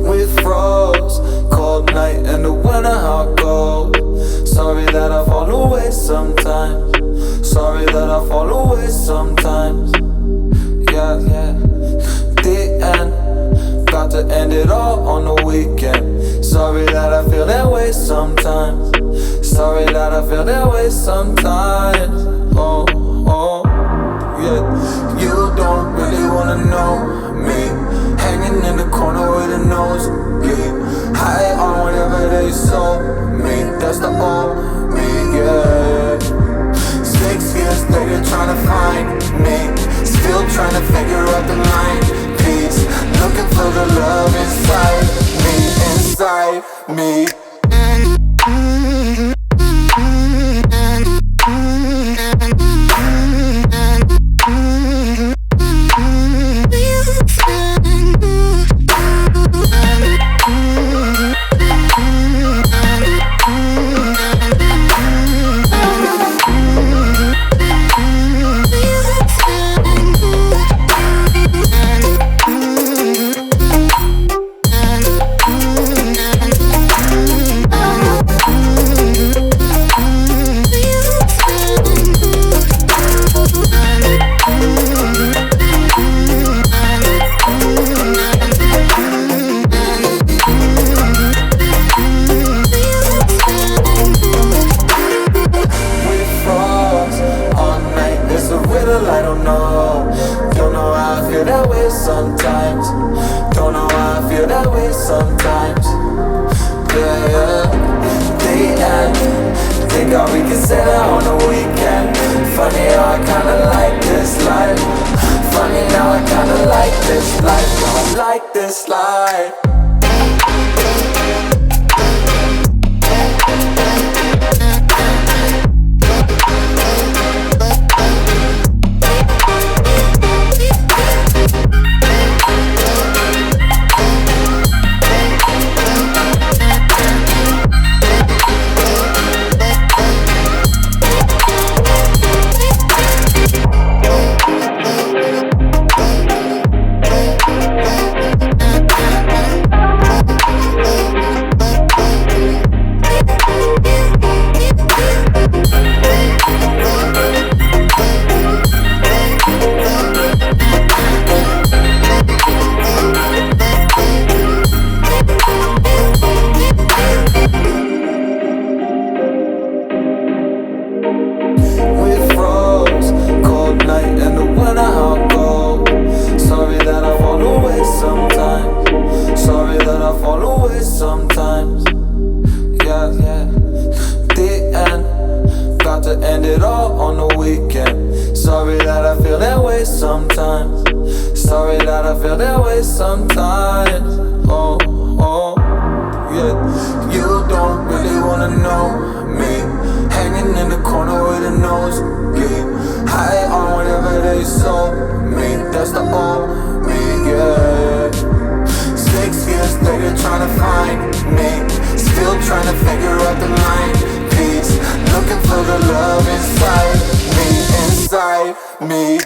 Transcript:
We froze, cold night in the winter, how it goes. Sorry that I fall away sometimes. Sorry that I fall away sometimes. Yeah, yeah. The end, got to end it all on the weekend. Sorry that I feel that way sometimes. Sorry that I feel that way sometimes. Oh, oh, yeah. You don't really wanna know me. Hanging in the corner with a nosebleed. High on whatever they sold me. That's the old me, yeah. 6 years later trying to find me. Still trying to figure out the mind piece. Looking for the love inside me. I don't know how I feel that way sometimes. Don't know how I feel that way sometimes. Yeah, yeah. The end. Think how we can say that on the weekend. Funny how I kinda like this life. Funny now I kinda like this life. Now I like this life. Sometimes, yeah, yeah. The end, got to end it all on the weekend. Sorry that I feel that way sometimes. Sorry that I feel that way sometimes. Oh, oh, yeah. You don't really wanna know me. Hanging in the corner with a nosebleed. High on whatever they sold me. That's the old me, yeah. 6 years later trying to find me. Still trying to figure out the mind piece. Looking for the love inside me.